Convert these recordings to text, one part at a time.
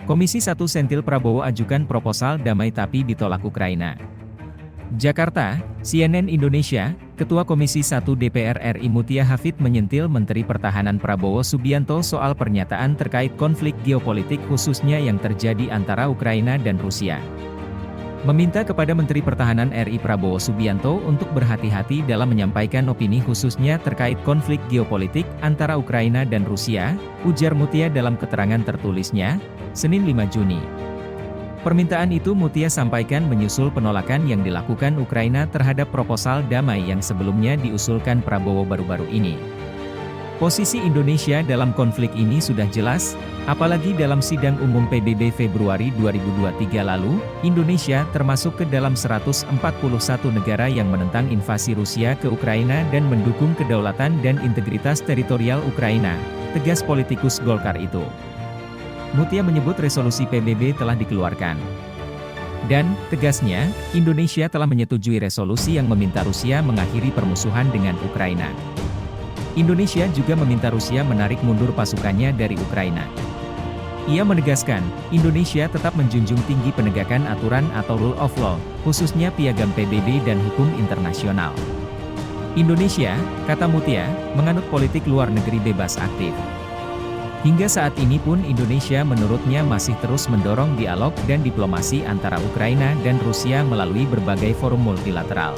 Komisi 1 Sentil Prabowo ajukan proposal damai tapi ditolak Ukraina. Jakarta, CNN Indonesia, Ketua Komisi 1 DPR RI Mutia Hafid menyentil Menteri Pertahanan Prabowo Subianto soal pernyataan terkait konflik geopolitik khususnya yang terjadi antara Ukraina dan Rusia. Meminta kepada Menteri Pertahanan RI Prabowo Subianto untuk berhati-hati dalam menyampaikan opini khususnya terkait konflik geopolitik antara Ukraina dan Rusia, ujar Mutia dalam keterangan tertulisnya, Senin 5 Juni. Permintaan itu Mutia sampaikan menyusul penolakan yang dilakukan Ukraina terhadap proposal damai yang sebelumnya diusulkan Prabowo baru-baru ini. Posisi Indonesia dalam konflik ini sudah jelas, apalagi dalam sidang umum PBB Februari 2023 lalu, Indonesia termasuk ke dalam 141 negara yang menentang invasi Rusia ke Ukraina dan mendukung kedaulatan dan integritas teritorial Ukraina, tegas politikus Golkar itu. Mutia menyebut resolusi PBB telah dikeluarkan. Dan, tegasnya, Indonesia telah menyetujui resolusi yang meminta Rusia mengakhiri permusuhan dengan Ukraina. Indonesia juga meminta Rusia menarik mundur pasukannya dari Ukraina. Ia menegaskan, Indonesia tetap menjunjung tinggi penegakan aturan atau rule of law, khususnya piagam PBB dan hukum internasional. Indonesia, kata Mutia, menganut politik luar negeri bebas aktif. Hingga saat ini pun Indonesia menurutnya masih terus mendorong dialog dan diplomasi antara Ukraina dan Rusia melalui berbagai forum multilateral.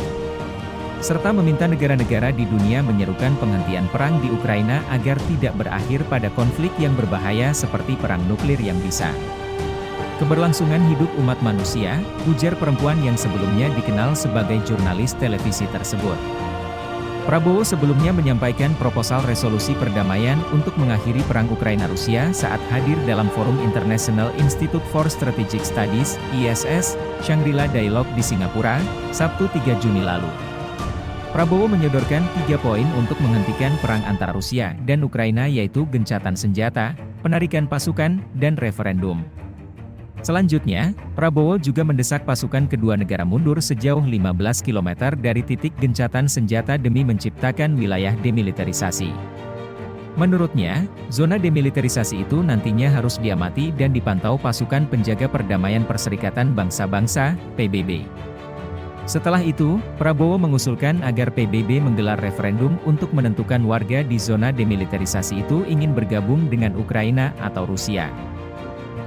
Serta meminta negara-negara di dunia menyerukan penghentian perang di Ukraina agar tidak berakhir pada konflik yang berbahaya seperti perang nuklir yang bisa keberlangsungan hidup umat manusia, ujar perempuan yang sebelumnya dikenal sebagai jurnalis televisi tersebut. Prabowo sebelumnya menyampaikan proposal resolusi perdamaian untuk mengakhiri perang Ukraina-Rusia saat hadir dalam Forum International Institute for Strategic Studies, ISS, Shangri-La Dialogue di Singapura, Sabtu 3 Juni lalu. Prabowo menyodorkan 3 poin untuk menghentikan perang antara Rusia dan Ukraina yaitu gencatan senjata, penarikan pasukan, dan referendum. Selanjutnya, Prabowo juga mendesak pasukan kedua negara mundur sejauh 15 km dari titik gencatan senjata demi menciptakan wilayah demilitarisasi. Menurutnya, zona demilitarisasi itu nantinya harus diamati dan dipantau pasukan penjaga perdamaian Perserikatan Bangsa-Bangsa, PBB. Setelah itu, Prabowo mengusulkan agar PBB menggelar referendum untuk menentukan warga di zona demilitarisasi itu ingin bergabung dengan Ukraina atau Rusia.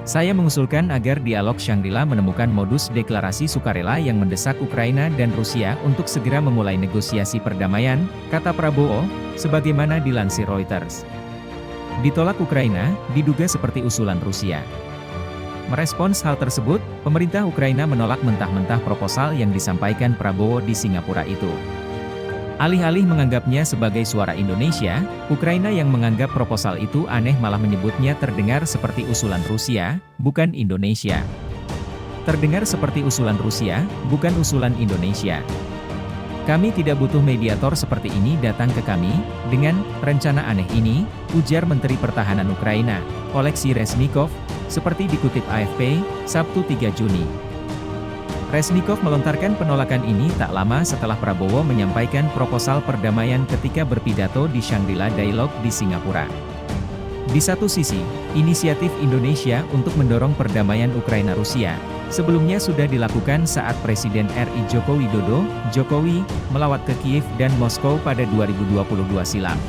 Saya mengusulkan agar dialog Shangri-La menemukan modus deklarasi sukarela yang mendesak Ukraina dan Rusia untuk segera memulai negosiasi perdamaian, kata Prabowo, sebagaimana dilansir Reuters. Ditolak Ukraina, diduga seperti usulan Rusia. Merespons hal tersebut, pemerintah Ukraina menolak mentah-mentah proposal yang disampaikan Prabowo di Singapura itu. Alih-alih menganggapnya sebagai suara Indonesia, Ukraina yang menganggap proposal itu aneh malah menyebutnya terdengar seperti usulan Rusia, bukan Indonesia. Terdengar seperti usulan Rusia, bukan usulan Indonesia. Kami tidak butuh mediator seperti ini datang ke kami, dengan rencana aneh ini, ujar Menteri Pertahanan Ukraina, Oleksiy Reznikov, seperti dikutip AFP, Sabtu 3 Juni. Reznikov melontarkan penolakan ini tak lama setelah Prabowo menyampaikan proposal perdamaian ketika berpidato di Shangri-La Dialogue di Singapura. Di satu sisi, inisiatif Indonesia untuk mendorong perdamaian Ukraina-Rusia, sebelumnya sudah dilakukan saat Presiden RI Joko Widodo, Jokowi, melawat ke Kiev dan Moskow pada 2022 silam.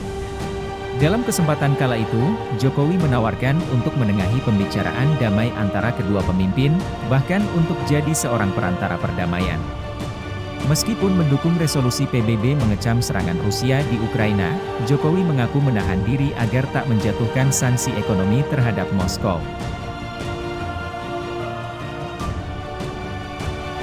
Dalam kesempatan kala itu, Jokowi menawarkan untuk menengahi pembicaraan damai antara kedua pemimpin, bahkan untuk jadi seorang perantara perdamaian. Meskipun mendukung resolusi PBB mengecam serangan Rusia di Ukraina, Jokowi mengaku menahan diri agar tak menjatuhkan sanksi ekonomi terhadap Moskow.